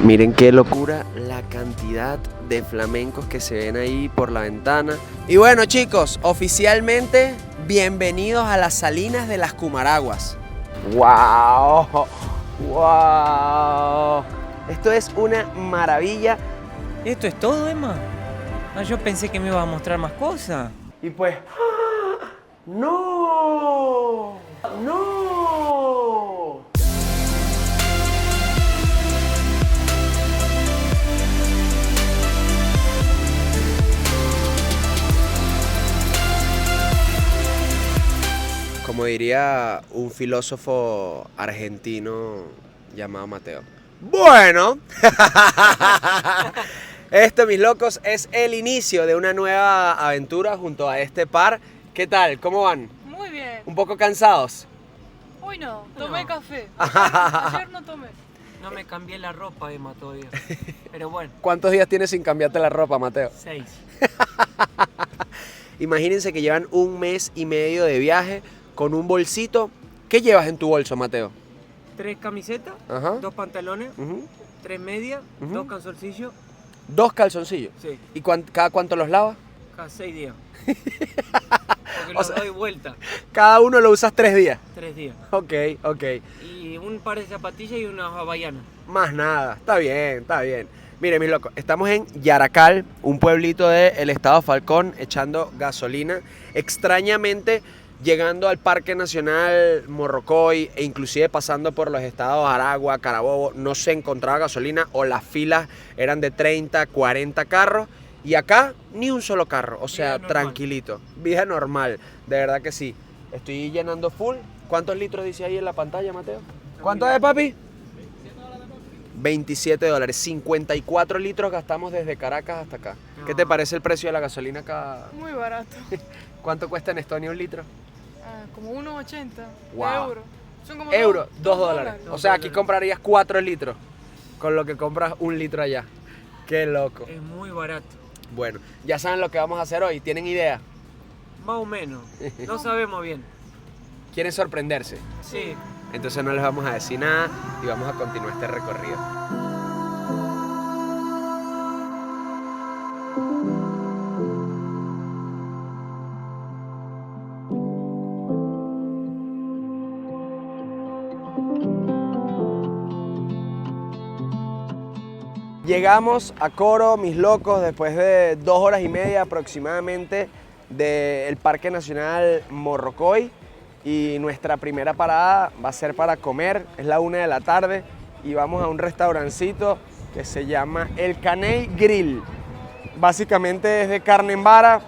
Miren qué locura la cantidad de flamencos que se ven ahí por la ventana. Y bueno, chicos, oficialmente bienvenidos a las Salinas de las Cumaraguas. ¡Wow! ¡Wow! Esto es una maravilla. ¿Esto es todo, Emma? Ah, yo pensé que me iba a mostrar más cosas. Y pues... ¡ah! ¡No! ¡No! Como diría un filósofo argentino llamado Mateo. Bueno, esto, mis locos, es el inicio de una nueva aventura junto a este par. ¿Qué tal? ¿Cómo van? Muy bien. ¿Un poco cansados? Hoy no, tomé No. café. Ayer no tomé. No me cambié la ropa, Emma, todavía. Pero bueno, ¿Cuántos días tienes sin cambiarte la ropa, Mateo? 6. Imagínense que llevan 1 mes y medio de viaje con un bolsito. ¿Qué llevas en tu bolso, Mateo? 3 camisetas, Ajá. 2 pantalones, Ujú. 3 medias, Ujú. 2 calzoncillos. 2 calzoncillos. Sí, ¿Y cada cuánto los lavas? cada 6 días. Porque los sea- doy vuelta. Cada uno lo usas 3 días. 3 días. Ok. Y un par de zapatillas y unas havaianas. Más nada. Está bien. Miren, mis locos, estamos en Yaracal, un pueblito del estado Falcón, echando gasolina. Extrañamente, llegando al Parque Nacional Morrocoy e inclusive pasando por los estados Aragua, Carabobo, no se encontraba gasolina o las filas eran de 30, 40 carros. Y acá ni un solo carro, o sea, Vida normal. tranquilito. Vida normal, de verdad que sí. Estoy llenando full. ¿Cuántos litros dice ahí en la pantalla, Mateo? ¿Cuánto es, papi? $27. 54 litros gastamos desde Caracas hasta acá. ¿Qué te No. parece el precio de la gasolina acá? Muy barato. ¿Cuánto cuesta en Estonia un litro? Como 1,80 Wow. euros. Son como Euro, dos $2. O Dos sea, aquí dólares. comprarías 4 litros con lo que compras 1 litro allá. Qué loco. Es muy barato. Bueno, ya saben lo que vamos a hacer hoy. ¿Tienen idea? Más o menos. No sabemos bien. ¿Quieren sorprenderse? Sí. Entonces no les vamos a decir nada y vamos a continuar este recorrido. Llegamos a Coro, mis locos, después de 2 horas y media aproximadamente del Parque Nacional Morrocoy. Y nuestra primera parada va a ser para comer, es la 1 de la tarde y vamos a un restaurancito que se llama El Caney Grill. Básicamente es de carne en vara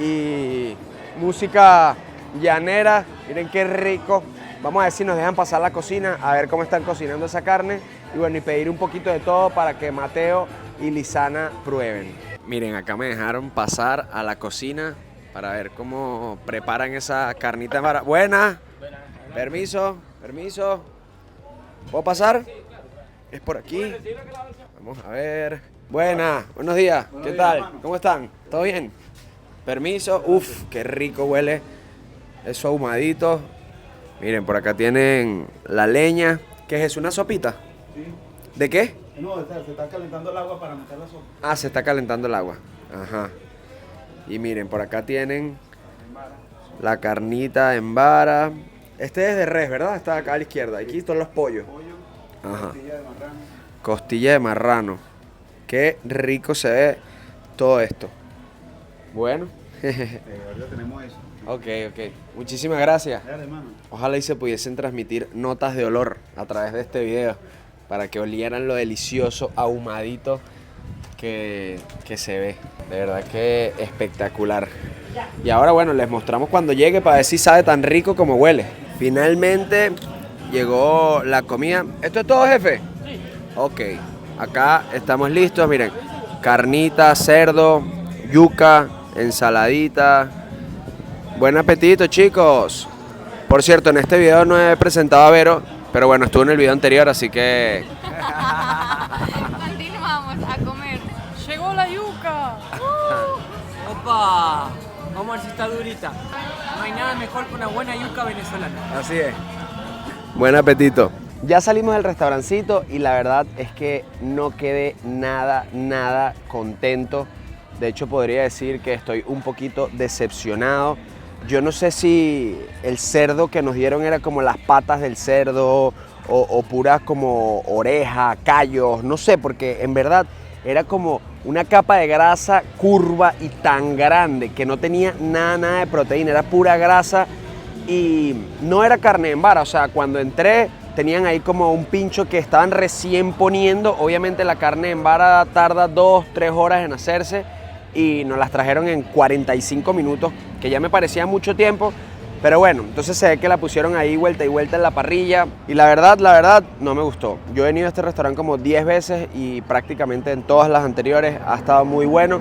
y música llanera. Miren qué rico. Vamos a ver si nos dejan pasar la cocina, a ver cómo están cocinando esa carne y bueno, y pedir un poquito de todo para que Mateo y Lisana prueben. Miren, acá me dejaron pasar a la cocina para ver cómo preparan esa carnita en vara. Buena. Permiso. ¿Puedo pasar? Es por aquí. Vamos a ver. Buena. Buenos días. ¿Qué tal? ¿Cómo están? ¿Todo bien? Permiso. Uf, qué rico huele eso ahumadito. Miren, por acá tienen la leña. ¿Qué es eso? ¿Una sopita? Sí. ¿De qué? No, se está calentando el agua para meter la sopa. Ah, se está calentando el agua. Ajá. Y miren, por acá tienen la carnita en vara. Este es de res, ¿verdad? Está acá a la izquierda. Aquí están los pollos. Pollo, Ajá. costilla de marrano. Costilla de marrano. Qué rico se ve todo esto. Bueno. Ahorita tenemos eso. Ok. Muchísimas gracias. Dale, mano. Ojalá y se pudiesen transmitir notas de olor a través de este video para que olieran lo delicioso, ahumadito que se ve. De verdad que espectacular. Y ahora bueno, les mostramos cuando llegue para ver si sabe tan rico como huele. Finalmente llegó la comida. ¿Esto es todo, jefe? Sí. Ok. Acá estamos listos, miren. Carnita, cerdo, yuca, ensaladita. Buen apetito, chicos. Por cierto, en este video no he presentado a Vero, pero bueno, estuvo en el video anterior, así que... Continuamos a comer. Llegó la yuca. ¡Opa! Vamos a ver si está durita. No hay nada mejor que una buena yuca venezolana. Así es. Buen apetito. Ya salimos del restaurancito y la verdad es que no quedé nada contento. De hecho, podría decir que estoy un poquito decepcionado. Yo no sé si el cerdo que nos dieron era como las patas del cerdo o puras como oreja, callos, no sé, porque en verdad era como una capa de grasa curva y tan grande que no tenía nada de proteína, era pura grasa y no era carne en vara. O sea, cuando entré tenían ahí como un pincho que estaban recién poniendo. Obviamente la carne en vara tarda 2-3 horas en hacerse y nos las trajeron en 45 minutos, que ya me parecía mucho tiempo. Pero bueno, entonces se ve que la pusieron ahí vuelta y vuelta en la parrilla y la verdad, no me gustó. Yo he venido a este restaurante como 10 veces y prácticamente en todas las anteriores ha estado muy bueno,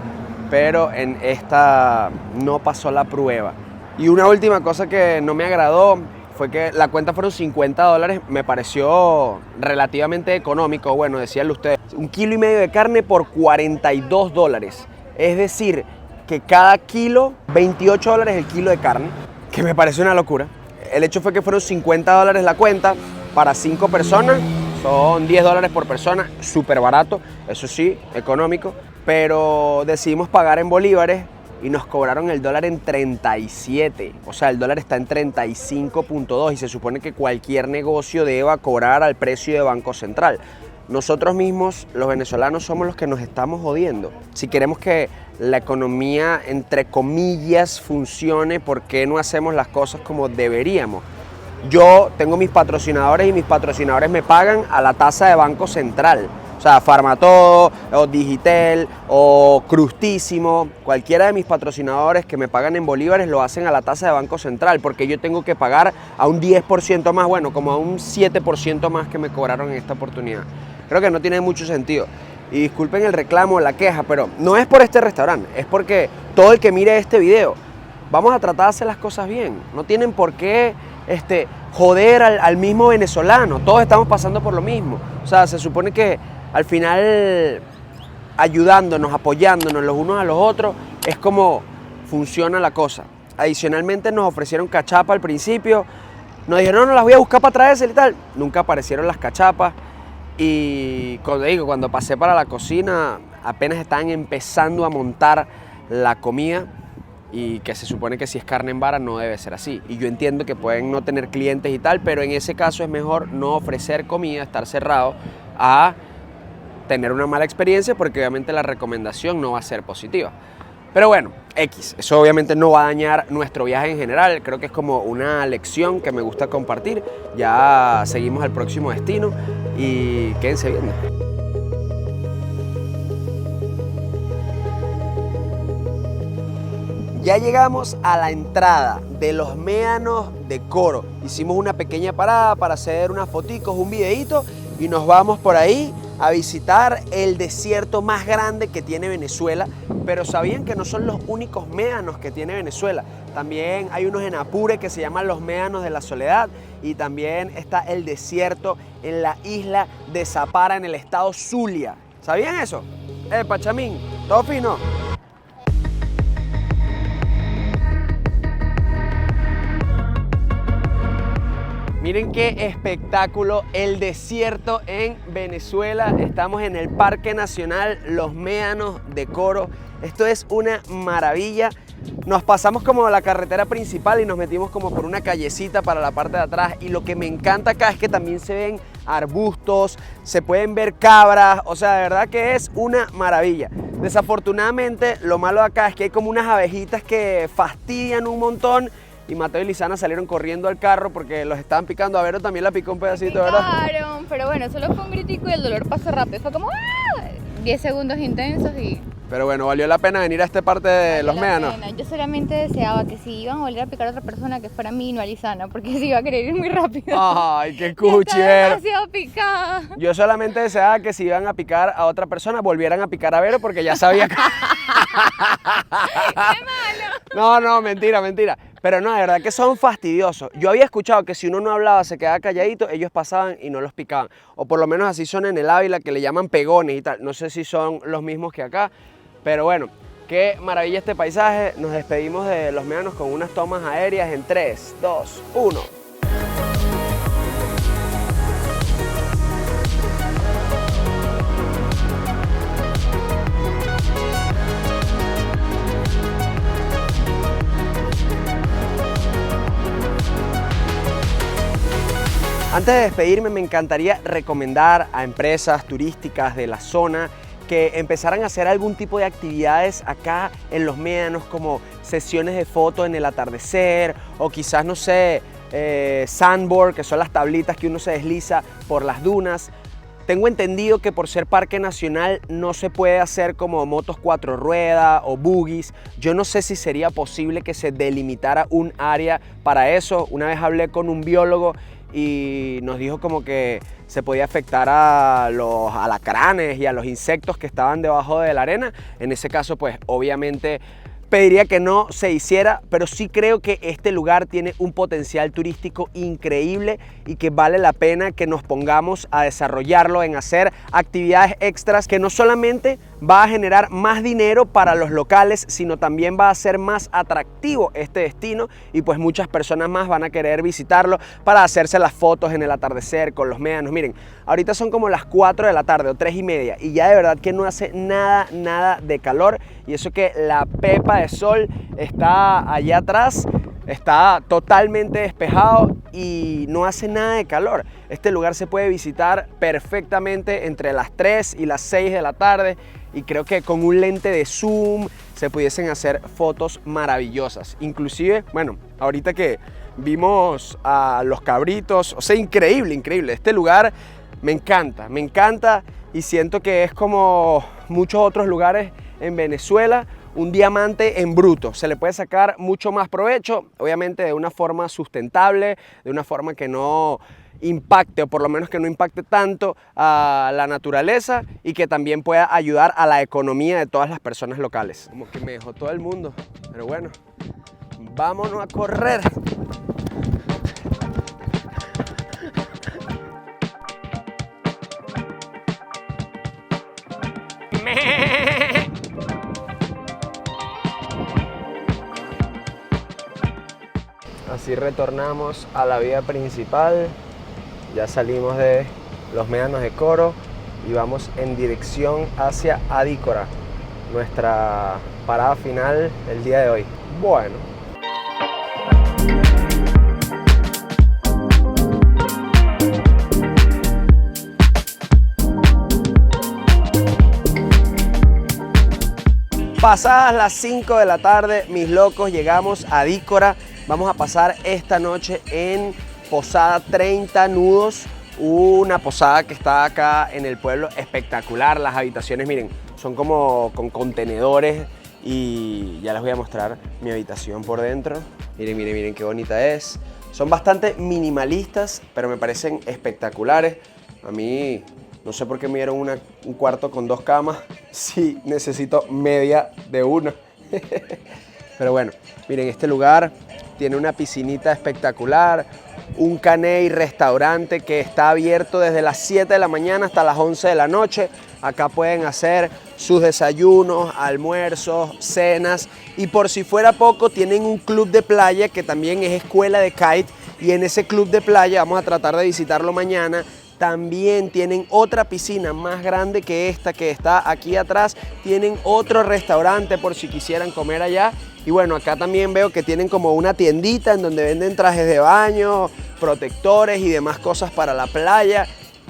pero en esta no pasó la prueba. Y una última cosa que no me agradó fue que la cuenta fueron $50, me pareció relativamente económico. Bueno, decíanlo ustedes, 1,5 kilos de carne por $42. Es decir, que cada kilo, $28 el kilo de carne, que me pareció una locura. El hecho fue que fueron $50 la cuenta para 5 personas, son $10 por persona, súper barato, eso sí, económico, pero decidimos pagar en bolívares y nos cobraron el dólar en 37, o sea, el dólar está en 35.2 y se supone que cualquier negocio deba cobrar al precio de Banco Central. Nosotros mismos, los venezolanos, somos los que nos estamos jodiendo. Si queremos que la economía, entre comillas, funcione, ¿por qué no hacemos las cosas como deberíamos? Yo tengo mis patrocinadores y mis patrocinadores me pagan a la tasa de Banco Central. O sea, Farmatodo, o Digitel, o Crustísimo, cualquiera de mis patrocinadores que me pagan en bolívares lo hacen a la tasa de Banco Central, porque yo tengo que pagar a un 10% más, bueno, como a un 7% más que me cobraron en esta oportunidad. Creo que no tiene mucho sentido. Y disculpen el reclamo, la queja, pero no es por este restaurante, es porque todo el que mire este video, vamos a tratar de hacer las cosas bien. No tienen por qué joder al mismo venezolano, todos estamos pasando por lo mismo. O sea, se supone que al final, ayudándonos, apoyándonos los unos a los otros, es como funciona la cosa. Adicionalmente nos ofrecieron cachapa al principio, nos dijeron, no, las voy a buscar para traerse y tal. Nunca aparecieron las cachapas y cuando pasé para la cocina, apenas estaban empezando a montar la comida y que se supone que si es carne en vara no debe ser así. Y yo entiendo que pueden no tener clientes y tal, pero en ese caso es mejor no ofrecer comida, estar cerrado a tener una mala experiencia, porque obviamente la recomendación no va a ser positiva. Pero bueno, eso obviamente no va a dañar nuestro viaje en general. Creo que es como una lección que me gusta compartir. Ya seguimos al próximo destino y quédense viendo. Ya llegamos a la entrada de los Médanos de Coro. Hicimos una pequeña parada para hacer unas foticos, un videíto y nos vamos por ahí a visitar el desierto más grande que tiene Venezuela. Pero ¿sabían que no son los únicos médanos que tiene Venezuela? También hay unos en Apure que se llaman los Médanos de la Soledad y también está el desierto en la isla de Zapara en el estado Zulia. ¿Sabían eso? Pachamín, todo fino. Miren qué espectáculo, el desierto en Venezuela. Estamos en el Parque Nacional Los Médanos de Coro. Esto es una maravilla. Nos pasamos como a la carretera principal y nos metimos como por una callecita para la parte de atrás. Y lo que me encanta acá es que también se ven arbustos, se pueden ver cabras. O sea, de verdad que es una maravilla. Desafortunadamente, lo malo de acá es que hay como unas abejitas que fastidian un montón. Y Mateo y Lisana salieron corriendo al carro porque los estaban picando. A Vero también la picó un pedacito, ¿verdad? Picaron, pero bueno, solo fue un gritico y el dolor pasó rápido. Fue como 10 segundos intensos y... Pero bueno, valió la pena venir a esta parte de los Médanos. Yo solamente deseaba que si iban a volver a picar a otra persona, que fuera a mí y no a Lisana, porque se iba a querer ir muy rápido. Ay, qué Yo estaba cuchier. demasiado picada. Yo solamente deseaba que si iban a picar a otra persona, volvieran a picar a Vero porque ya sabía que... ¡Qué malo! No, mentira. Pero no, de verdad que son fastidiosos. Yo había escuchado que si uno no hablaba, se quedaba calladito, ellos pasaban y no los picaban. O por lo menos así son en el Ávila, que le llaman pegones y tal. No sé si son los mismos que acá, pero bueno, qué maravilla este paisaje. Nos despedimos de los Médanos con unas tomas aéreas en 3, 2, 1. Antes de despedirme, me encantaría recomendar a empresas turísticas de la zona que empezaran a hacer algún tipo de actividades acá en Los Médanos, como sesiones de fotos en el atardecer o quizás, no sé, sandboard, que son las tablitas que uno se desliza por las dunas. Tengo entendido que por ser parque nacional no se puede hacer como motos 4 ruedas o buggies. Yo no sé si sería posible que se delimitara un área para eso. Una vez hablé con un biólogo y nos dijo como que se podía afectar a los alacranes y a los insectos que estaban debajo de la arena. En ese caso, pues obviamente pediría que no se hiciera, pero sí creo que este lugar tiene un potencial turístico increíble y que vale la pena que nos pongamos a desarrollarlo, en hacer actividades extras que no solamente va a generar más dinero para los locales, sino también va a ser más atractivo este destino y pues muchas personas más van a querer visitarlo para hacerse las fotos en el atardecer con los médanos. Miren, ahorita son como las 4 de la tarde o 3:30 y ya de verdad que no hace nada de calor, y eso que la pepa de sol está allá atrás, está totalmente despejado y no hace nada de calor. Este lugar se puede visitar perfectamente entre las 3 y las 6 de la tarde y creo que con un lente de zoom se pudiesen hacer fotos maravillosas. Inclusive, bueno, ahorita que vimos a los cabritos, o sea, increíble. Este lugar me encanta y siento que es como muchos otros lugares en Venezuela, un diamante en bruto. Se le puede sacar mucho más provecho, obviamente de una forma sustentable, de una forma que no impacte, o por lo menos que no impacte tanto a la naturaleza y que también pueda ayudar a la economía de todas las personas locales. Como que me dejó todo el mundo, pero bueno, vámonos a correr. Así retornamos a la vía principal. Ya salimos de Los Médanos de Coro y vamos en dirección hacia Adícora, nuestra parada final del día de hoy. Bueno. Pasadas las 5 de la tarde, mis locos, llegamos a Adícora. Vamos a pasar esta noche en Posada 30 Nudos, una posada que está acá en el pueblo, espectacular. Las habitaciones, miren, son como con contenedores y ya les voy a mostrar mi habitación por dentro. Miren qué bonita es. Son bastante minimalistas, pero me parecen espectaculares. A mí no sé por qué me dieron un cuarto con 2 camas, si necesito media de una. Pero bueno, miren, este lugar tiene una piscinita espectacular, un caney restaurante que está abierto desde las 7 de la mañana hasta las 11 de la noche. Acá pueden hacer sus desayunos, almuerzos, cenas, y por si fuera poco tienen un club de playa que también es escuela de kite, y en ese club de playa, vamos a tratar de visitarlo mañana, también tienen otra piscina más grande que esta que está aquí atrás. Tienen otro restaurante por si quisieran comer allá. Y bueno, acá también veo que tienen como una tiendita en donde venden trajes de baño, protectores y demás cosas para la playa.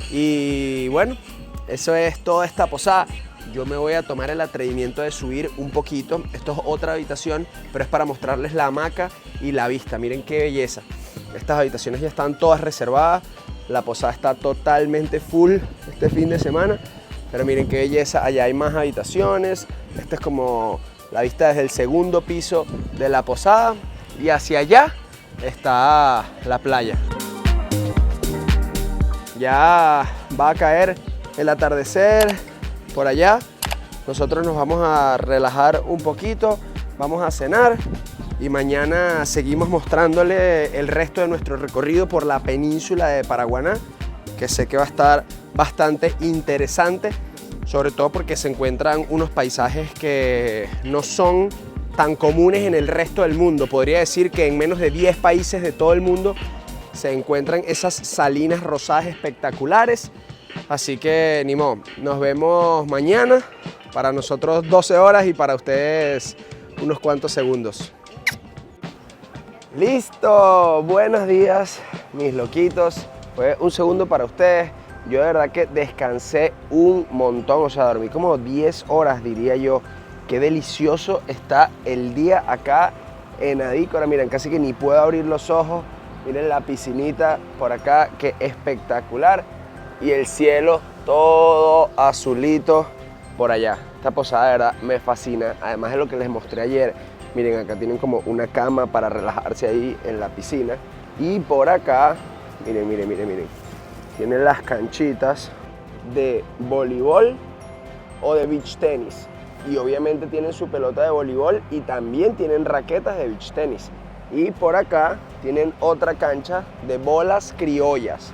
Y bueno, eso es toda esta posada. Yo me voy a tomar el atrevimiento de subir un poquito. Esto es otra habitación, pero es para mostrarles la hamaca y la vista. Miren qué belleza. Estas habitaciones ya están todas reservadas. La posada está totalmente full este fin de semana, pero miren qué belleza. Allá hay más habitaciones. Esta es como la vista desde el segundo piso de la posada y hacia allá está la playa. Ya va a caer el atardecer por allá. Nosotros nos vamos a relajar un poquito, vamos a cenar y mañana seguimos mostrándole el resto de nuestro recorrido por la península de Paraguaná, que sé que va a estar bastante interesante, sobre todo porque se encuentran unos paisajes que no son tan comunes en el resto del mundo. Podría decir que en menos de 10 países de todo el mundo se encuentran esas salinas rosadas espectaculares. Así que ni modo, nos vemos mañana, para nosotros 12 horas y para ustedes unos cuantos segundos. ¡Listo! Buenos días, mis loquitos. fue un segundo para ustedes. Yo de verdad que descansé un montón, o sea, dormí como 10 horas, diría yo. Qué delicioso está el día acá en Adícora. Miren, casi que ni puedo abrir los ojos. Miren la piscinita por acá, qué espectacular. Y el cielo todo azulito por allá. Esta posada de verdad me fascina. Además de lo que les mostré ayer. Miren, acá tienen como una cama para relajarse ahí en la piscina. Y por acá, miren, miren, miren, miren. Tienen las canchitas de voleibol o de beach tenis. Y obviamente tienen su pelota de voleibol y también tienen raquetas de beach tenis. Y por acá tienen otra cancha de bolas criollas.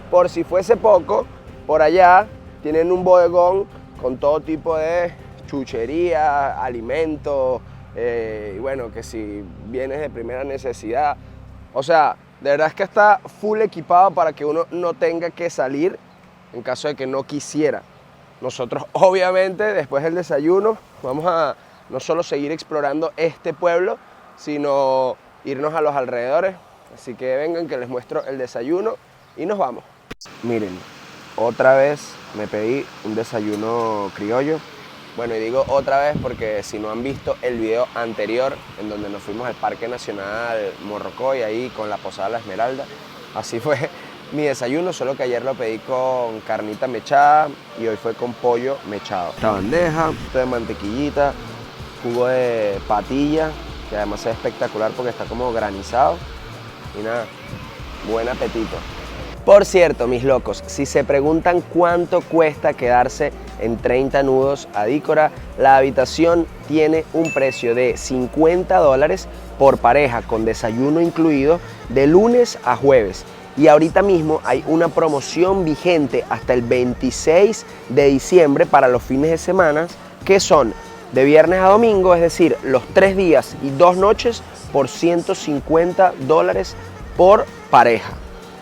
Por si fuese poco, por allá tienen un bodegón con todo tipo de chuchería, alimentos, y bueno, que si vienes de primera necesidad. O sea, de verdad es que está full equipado para que uno no tenga que salir en caso de que no quisiera. Nosotros obviamente después del desayuno vamos a no solo seguir explorando este pueblo, sino irnos a los alrededores. Así que vengan que les muestro el desayuno y nos vamos. Miren, otra vez me pedí un desayuno criollo. Bueno, y digo otra vez porque si no han visto el video anterior en donde nos fuimos al Parque Nacional Morrocoy, ahí con la Posada La Esmeralda, así fue mi desayuno, solo que ayer lo pedí con carnita mechada y hoy fue con pollo mechado. Esta bandeja, esto de mantequillita, jugo de patilla, que además es espectacular porque está como granizado. Y nada, buen apetito. Por cierto, mis locos, si se preguntan cuánto cuesta quedarse en 30 Nudos Adícora, la habitación tiene un precio de $50 por pareja con desayuno incluido de lunes a jueves. Y ahorita mismo hay una promoción vigente hasta el 26 de diciembre para los fines de semana, que son de viernes a domingo, es decir, los 3 días y 2 noches por $150 por pareja.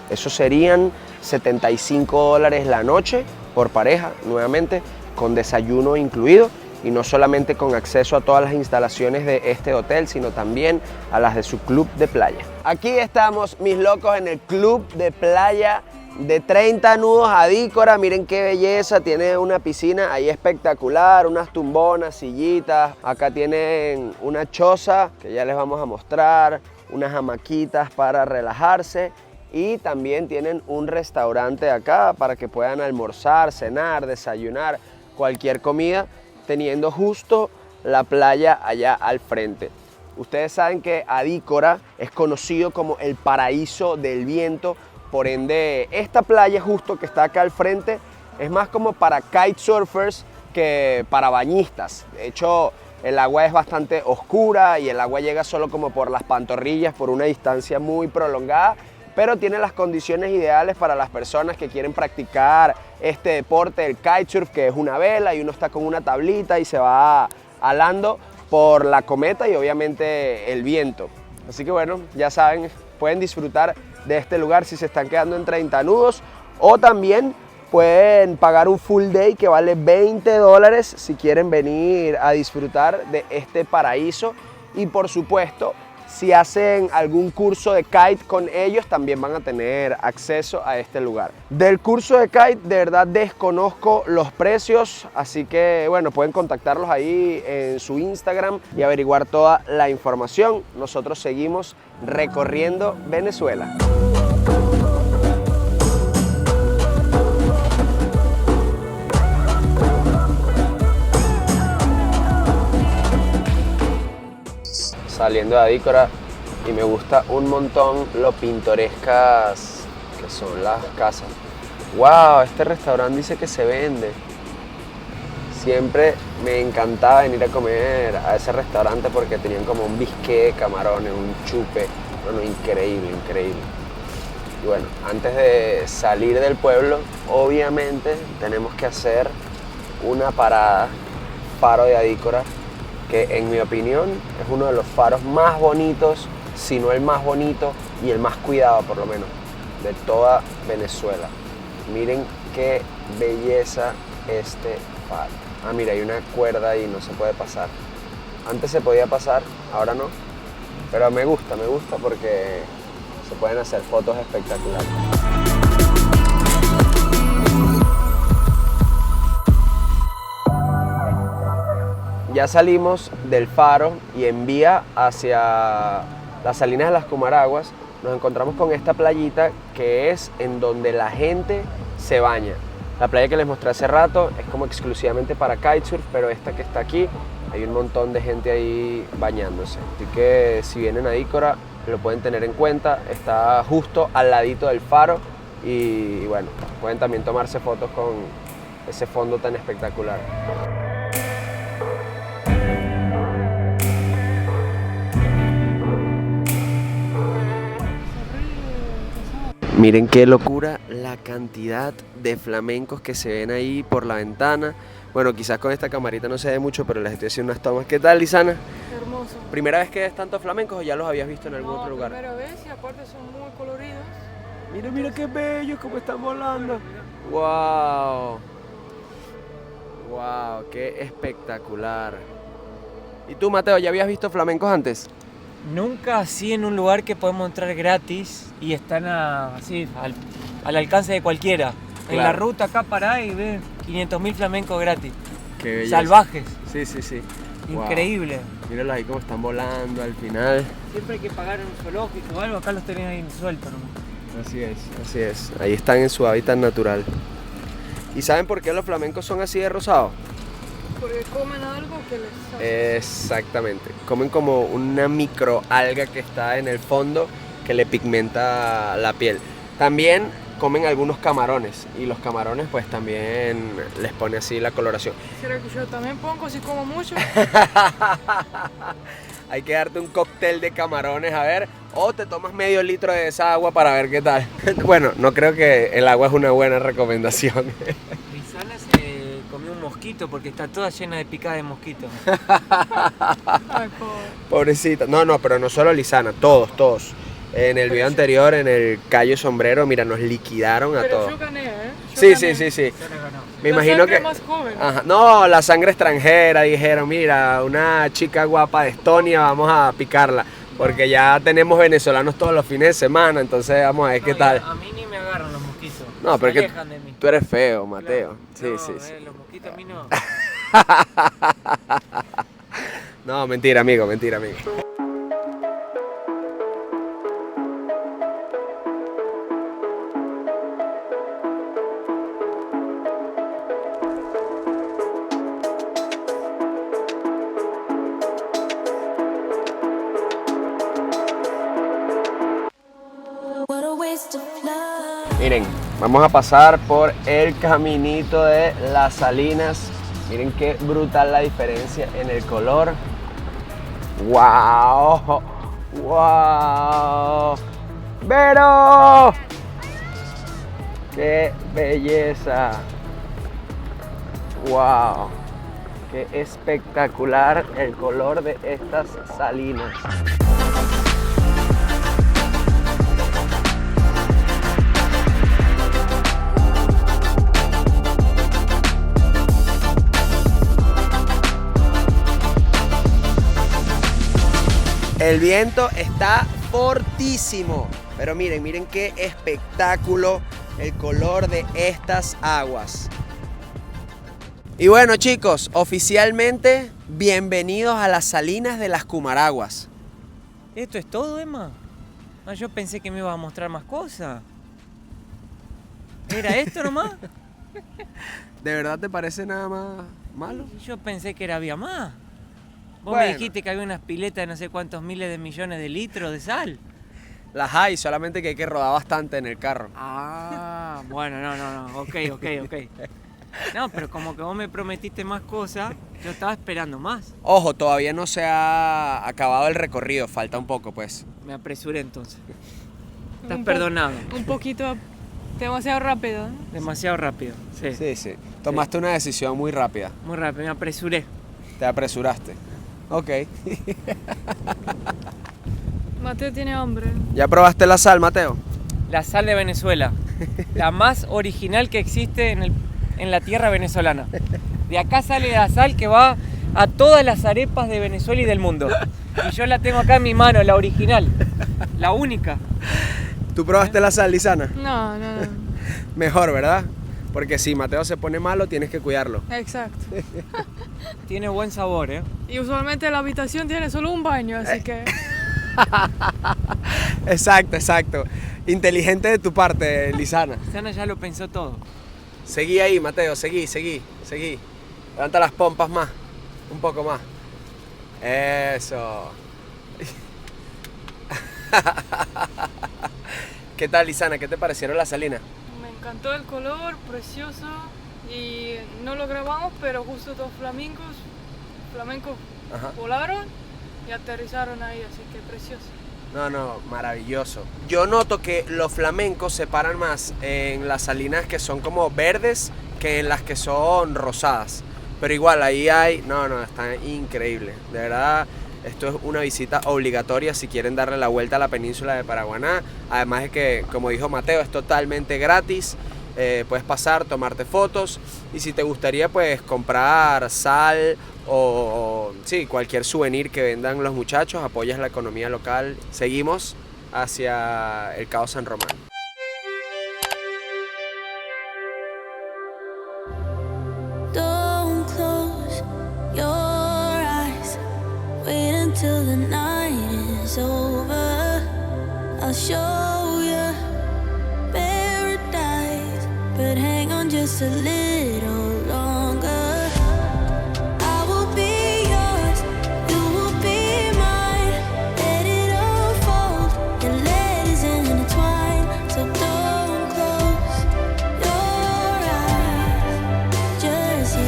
Eso serían $75 la noche por pareja, nuevamente con desayuno incluido y no solamente con acceso a todas las instalaciones de este hotel, sino también a las de su club de playa. Aquí estamos, mis locos, en el club de playa de 30 Nudos Adícora. Miren qué belleza, tiene una piscina ahí espectacular, unas tumbonas, sillitas. Acá tienen una choza que ya les vamos a mostrar, unas hamaquitas para relajarse. Y también tienen un restaurante acá para que puedan almorzar, cenar, desayunar, cualquier comida, teniendo justo la playa allá al frente. Ustedes saben que Adícora es conocido como el paraíso del viento, por ende esta playa justo que está acá al frente es más como para kitesurfers que para bañistas. De hecho, el agua es bastante oscura y el agua llega solo como por las pantorrillas por una distancia muy prolongada, pero tiene las condiciones ideales para las personas que quieren practicar este deporte, el kitesurf, que es una vela y uno está con una tablita y se va alando por la cometa y obviamente el viento. Así que bueno, ya saben, pueden disfrutar de este lugar si se están quedando en 30 Nudos, o también pueden pagar un full day que vale $20 si quieren venir a disfrutar de este paraíso. Y por supuesto, si hacen algún curso de kite con ellos, también van a tener acceso a este lugar. Del curso de kite, de verdad desconozco los precios, así que bueno, pueden contactarlos ahí en su Instagram y averiguar toda la información. Nosotros seguimos recorriendo Venezuela. Saliendo de Adícora y me gusta un montón lo pintorescas que son las casas. ¡Wow! Este restaurante dice que se vende. Siempre me encantaba venir a comer a ese restaurante porque tenían como un bisque de camarones, un chupe. Bueno, increíble, increíble. Y bueno, antes de salir del pueblo, obviamente tenemos que hacer una parada, Faro de Adícora, que en mi opinión es uno de los faros más bonitos, si no el más bonito y el más cuidado por lo menos, de toda Venezuela. Miren qué belleza este faro. Ah, mira, hay una cuerda ahí, no se puede pasar. Antes se podía pasar, ahora no. Pero me gusta porque se pueden hacer fotos espectaculares. ya salimos del faro y en vía hacia las Salinas de las Cumaraguas nos encontramos con esta playita que es en donde la gente se baña. La playa que les mostré hace rato es como exclusivamente para kitesurf, pero esta que está aquí, hay un montón de gente ahí bañándose. Así que si vienen a Ícora, lo pueden tener en cuenta. Está justo al ladito del faro y bueno, pueden también tomarse fotos con ese fondo tan espectacular. Miren qué locura la cantidad de flamencos que se ven ahí por la ventana. Bueno, quizás con esta camarita no se ve mucho, pero les estoy haciendo unas tomas. ¿Qué tal, Lisana? Hermoso. ¿Primera vez que ves tantos flamencos o ya los habías visto en algún otro lugar? Primera vez y aparte son muy coloridos. Mira, mira qué bellos, cómo están volando. ¡Wow! ¡Wow! ¡Qué espectacular! ¿Y tú, Mateo, ya habías visto flamencos antes? Nunca así en un lugar que podemos entrar gratis y están así al alcance de cualquiera. En la Claro. ruta acá pará y ves 500.000 flamencos gratis. ¡Qué belleza! Salvajes. Sí, sí, sí. Increíble. Wow. Míralos ahí cómo están volando al final. Siempre hay que pagar un zoológico o algo, acá los tenés ahí sueltos nomás. Así es, así es. Ahí están en su hábitat natural. ¿Y saben por qué los flamencos son así de rosados? Porque comen algo que les hace. Exactamente. Comen como una microalga que está en el fondo que le pigmenta la piel. También comen algunos camarones y los camarones pues también les pone así la coloración. ¿Será que yo también pongo si como mucho? Hay que darte un cóctel de camarones, a ver, o te tomas medio litro de esa agua para ver qué tal. Bueno, no creo que el agua es una buena recomendación. Lisana se comió un mosquito porque está toda llena de picadas de mosquitos. Ay, pobre. Pobrecita. No, pero no solo Lisana, todos. En el video anterior, en el Cayo Sombrero, mira, nos liquidaron a Pero todos. yo gané, ¿eh? Yo Sí. gané. Ya la ganó. Me La imagino sangre que... más joven. Ajá. No, la sangre extranjera, dijeron, mira, una chica guapa de Estonia, vamos a picarla. Porque ya tenemos venezolanos todos los fines de semana, entonces vamos a ver qué No, tal. A mí ni me agarran los mosquitos. No, pero se es que alejan de mí. tú eres feo, Mateo. Claro. Sí, No, sí. los mosquitos a mí no. No, mentira, amigo. What a waste of love. Miren, vamos a pasar por el caminito de las Salinas. Miren qué brutal la diferencia en el color. ¡Wow! ¡Wow! ¡Vero! ¡Qué belleza! ¡Wow! ¡Qué espectacular el color de estas salinas! El viento está fortísimo, pero miren qué espectáculo el color de estas aguas. Y bueno, chicos, oficialmente bienvenidos a las Salinas de las Cumaraguas. ¿Esto es todo, Emma? Ah, yo pensé que me iba a mostrar más cosas. ¿Era esto nomás? ¿De verdad te parece nada más malo? Yo pensé que había más. Vos Bueno. me dijiste que había unas piletas de no sé cuántos miles de millones de litros de sal. Las hay, solamente que hay que rodar bastante en el carro. Ah, bueno, no, ok. No, pero como que vos me prometiste más cosas, yo estaba esperando más. Ojo, todavía no se ha acabado el recorrido, falta un poco pues. Me apresuré entonces. Estás Un po- perdonado. Un poquito demasiado rápido, ¿no? Demasiado rápido. Sí. Sí. Tomaste una decisión muy rápida, Muy rápido, me apresuré. te apresuraste. Ok. Mateo tiene hambre. ¿Ya probaste la sal, Mateo? La sal de Venezuela. La más original que existe en la tierra venezolana. De acá sale la sal que va a todas las arepas de Venezuela y del mundo. Y yo la tengo acá en mi mano, la original. La única. ¿Tú probaste la sal, Lisana? No. Mejor, ¿verdad? porque si Mateo se pone malo, tienes que cuidarlo. Exacto. Tiene buen sabor, ¿eh? Y usualmente la habitación tiene solo un baño, así que Exacto, exacto. Inteligente de tu parte, Lisana. Sana ya lo pensó todo. Seguí ahí, Mateo, seguí. Levanta las pompas más, un poco más. Eso. ¿Qué tal, Lisana? ¿Qué te parecieron las salinas? me encantó el color, precioso. Y no lo grabamos, pero justo dos flamencos Ajá. volaron y aterrizaron ahí, así que precioso. No, maravilloso. Yo noto que los flamencos se paran más en las salinas que son como verdes que en las que son rosadas. Pero igual, ahí hay... No, está increíble. De verdad, esto es una visita obligatoria si quieren darle la vuelta a la península de Paraguaná. Además de que, como dijo Mateo, es totalmente gratis. Puedes pasar, tomarte fotos. Y si te gustaría, pues, comprar sal o sí, cualquier souvenir que vendan los muchachos, apoyas la economía local. Seguimos hacia el Cabo San Román. Don't close your eyes. Wait until the night is over. I'll show you paradise, but hang on just a little longer. I will be yours, you will be mine. Let it unfold and let us intertwine. So don't close your eyes just yet.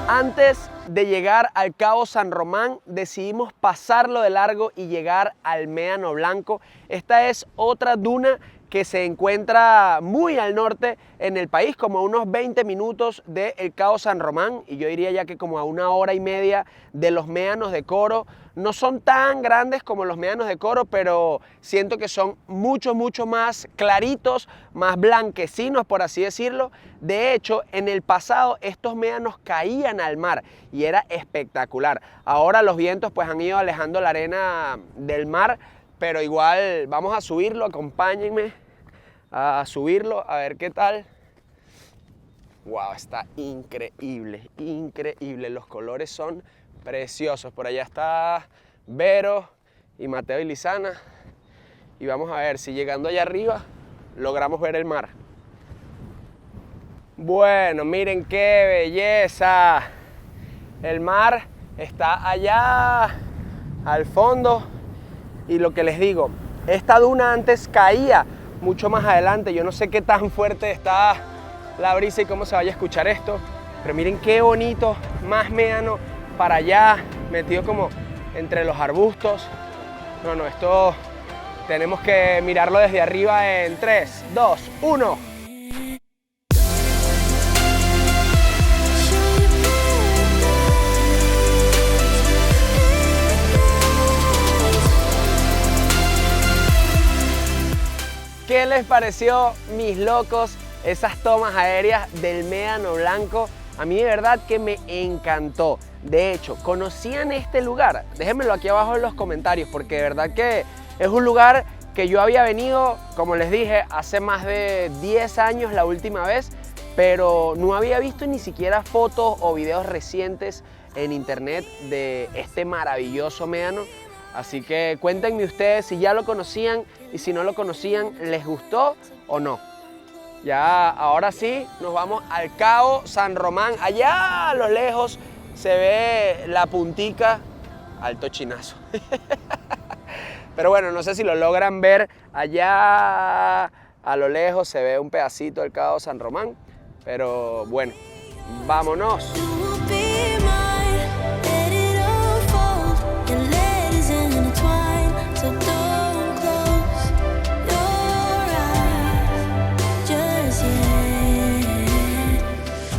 Antes de llegar al Cabo San Román, decidimos pasarlo de largo y llegar al Médano Blanco. Esta es otra duna que se encuentra muy al norte en el país, como a unos 20 minutos del Cabo San Román, y yo diría ya que como a 1 hora y media de los médanos de Coro. No son tan grandes como los médanos de Coro, pero siento que son mucho más claritos, más blanquecinos, por así decirlo. De hecho, en el pasado estos médanos caían al mar y era espectacular. Ahora los vientos pues han ido alejando la arena del mar, pero igual vamos a subirlo, acompáñenme a subirlo, a ver qué tal. Wow, está increíble, los colores son preciosos. Por allá está Vero y Mateo y Lisana, y vamos a ver si llegando allá arriba logramos ver el mar. Bueno, miren qué belleza. El mar está allá al fondo. Y lo que les digo, esta duna antes caía mucho más adelante. Yo no sé qué tan fuerte está la brisa y cómo se vaya a escuchar esto, pero miren qué bonito, más médano para allá, metido como entre los arbustos. No, esto tenemos que mirarlo desde arriba en 3, 2, 1. ¿Qué les pareció, mis locos, esas tomas aéreas del Médano Blanco? A mí de verdad que me encantó. De hecho, ¿conocían este lugar? Déjenmelo aquí abajo en los comentarios, porque de verdad que es un lugar que yo había venido, como les dije, hace más de 10 años la última vez, pero no había visto ni siquiera fotos o videos recientes en internet de este maravilloso médano. Así que cuéntenme ustedes si ya lo conocían y si no lo conocían, ¿les gustó o no? Ya, ahora sí, nos vamos al Cabo San Román. Allá a lo lejos se ve la puntica, alto chinazo. Pero bueno, no sé si lo logran ver. Allá a lo lejos se ve un pedacito del Cabo San Román. Pero bueno, vámonos.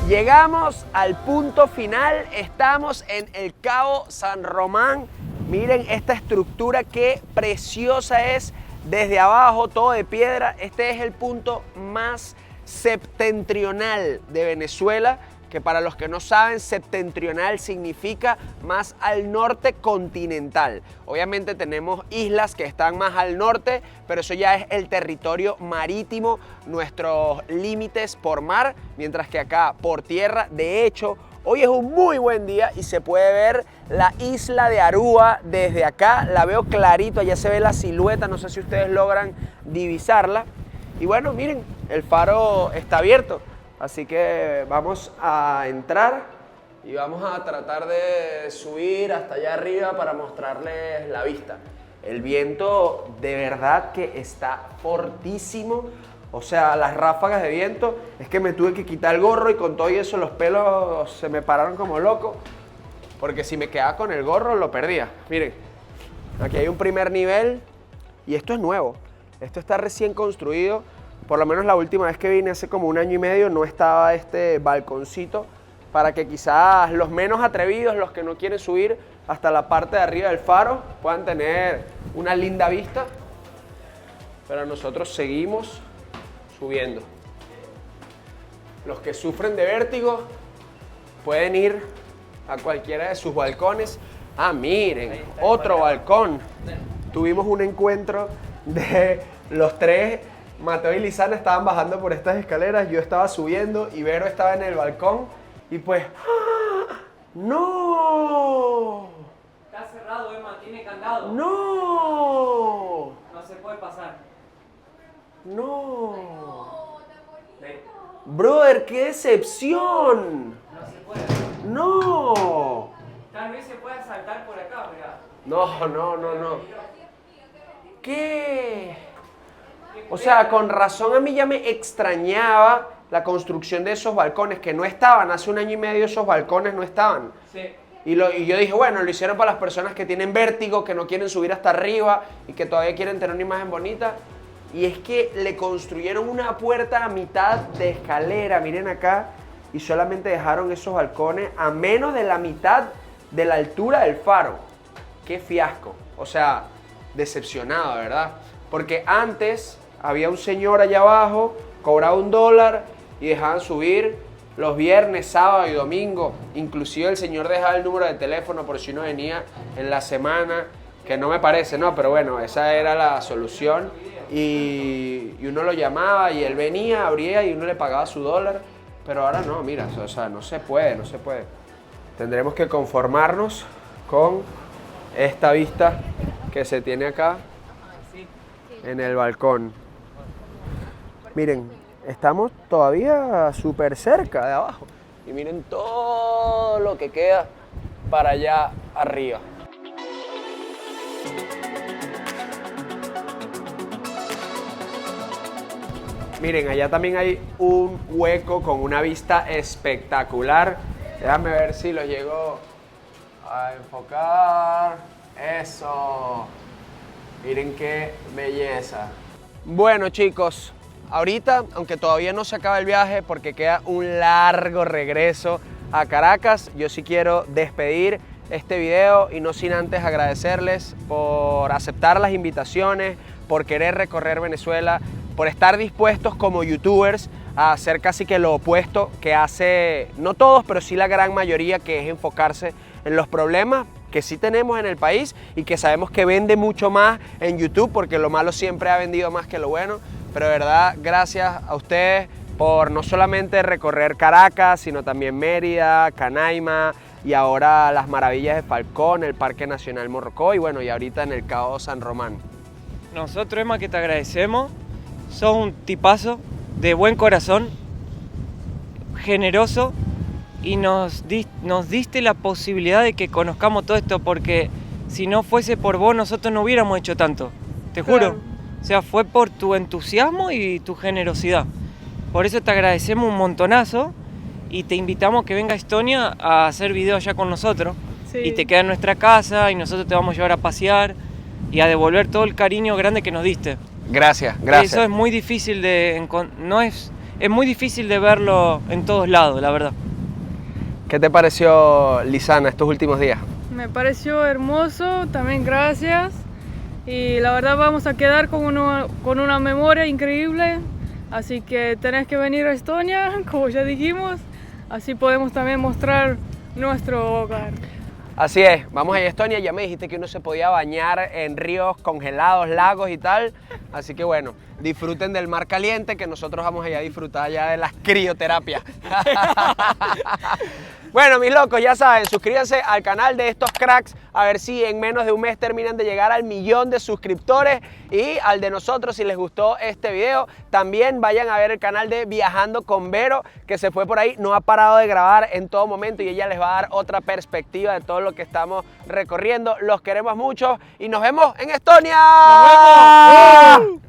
Llegamos al punto final, estamos en el Cabo San Román. Miren esta estructura, qué preciosa es desde abajo, todo de piedra. Este es el punto más septentrional de Venezuela. que para los que no saben, septentrional significa más al norte continental. Obviamente tenemos islas que están más al norte, pero eso ya es el territorio marítimo, nuestros límites por mar, mientras que acá por tierra. De hecho, hoy es un muy buen día y se puede ver la isla de Aruba desde acá. La veo clarito, allá se ve la silueta, no sé si ustedes logran divisarla. Y bueno, miren, el faro está abierto, así que vamos a entrar y vamos a tratar de subir hasta allá arriba para mostrarles la vista. El viento de verdad que está fortísimo. O sea, las ráfagas de viento, es que me tuve que quitar el gorro y con todo eso los pelos se me pararon como loco, porque si me quedaba con el gorro lo perdía. Miren, aquí hay un primer nivel y esto es nuevo, esto está recién construido. Por lo menos la última vez que vine hace como 1 año y medio no estaba este balconcito para que quizás los menos atrevidos, los que no quieren subir hasta la parte de arriba del faro, puedan tener una linda vista. Pero nosotros seguimos subiendo. Los que sufren de vértigo pueden ir a cualquiera de sus balcones. Ah, miren, otro balcón. Tuvimos un encuentro de los tres. Mateo y Lizana estaban bajando por estas escaleras, yo estaba subiendo y Vero estaba en el balcón y pues... ¡ah! ¡No! Está cerrado, Emma, tiene candado. ¡No! No se puede pasar. ¡No! Brother, qué decepción. No se puede. ¡No! Tal vez se pueda saltar por acá, mirá. No. ¿Qué? O sea, con razón a mí ya me extrañaba la construcción de esos balcones que no estaban. Hace 1 año y medio esos balcones no estaban. Sí. Y yo dije, bueno, lo hicieron para las personas que tienen vértigo, que no quieren subir hasta arriba y que todavía quieren tener una imagen bonita. Y es que le construyeron una puerta a mitad de escalera, miren acá, y solamente dejaron esos balcones a menos de la mitad de la altura del faro. ¡Qué fiasco! O sea, decepcionado, ¿verdad? Porque antes había un señor allá abajo, cobraba $1 y dejaban subir los viernes, sábado y domingo. Inclusive el señor dejaba el número de teléfono por si uno venía en la semana, que no me parece, no, pero bueno, esa era la solución. Y uno lo llamaba y él venía, abría y uno le pagaba su $1. Pero ahora no, mira, o sea, no se puede. Tendremos que conformarnos con esta vista que se tiene acá en el balcón. Miren, estamos todavía súper cerca de abajo. Y miren todo lo que queda para allá arriba. Miren, allá también hay un hueco con una vista espectacular. Déjame ver si lo llego a enfocar. Eso. Miren qué belleza. Bueno, chicos, ahorita, aunque todavía no se acaba el viaje porque queda un largo regreso a Caracas, yo sí quiero despedir este video y no sin antes agradecerles por aceptar las invitaciones, por querer recorrer Venezuela, por estar dispuestos como youtubers a hacer casi que lo opuesto que hace, no todos, pero sí la gran mayoría, que es enfocarse en los problemas que sí tenemos en el país y que sabemos que vende mucho más en YouTube, porque lo malo siempre ha vendido más que lo bueno. Pero de verdad, gracias a ustedes por no solamente recorrer Caracas, sino también Mérida, Canaima y ahora las maravillas de Falcón, el Parque Nacional Morrocoy y bueno, y ahorita en el Cabo San Román. Nosotros, Emma, que te agradecemos. Sos un tipazo de buen corazón, generoso, y nos diste la posibilidad de que conozcamos todo esto, porque si no fuese por vos nosotros no hubiéramos hecho tanto, te juro. Claro. O sea, fue por tu entusiasmo y tu generosidad. Por eso te agradecemos un montonazo y te invitamos que venga a Estonia a hacer videos allá con nosotros. Sí. Y te queda en nuestra casa y nosotros te vamos a llevar a pasear y a devolver todo el cariño grande que nos diste. Gracias. Eso es muy difícil es muy difícil de verlo en todos lados, la verdad. ¿Qué te pareció, Lizana, estos últimos días? Me pareció hermoso, también gracias. Y la verdad vamos a quedar con una memoria increíble. Así que tenés que venir a Estonia, como ya dijimos, así podemos también mostrar nuestro hogar. Así es, vamos a Estonia, ya me dijiste que uno se podía bañar en ríos congelados, lagos y tal, así que bueno, disfruten del mar caliente, que nosotros vamos allá a disfrutar ya de las crioterapias. Bueno, mis locos, ya saben, suscríbanse al canal de estos cracks, a ver si en menos de un mes terminan de llegar al 1.000.000 de suscriptores, y al de nosotros, si les gustó este video, también vayan a ver el canal de Viajando con Vero, que se fue por ahí, no ha parado de grabar en todo momento y ella les va a dar otra perspectiva de todo lo que estamos recorriendo. Los queremos mucho y nos vemos en Estonia. ¡Nos vemos!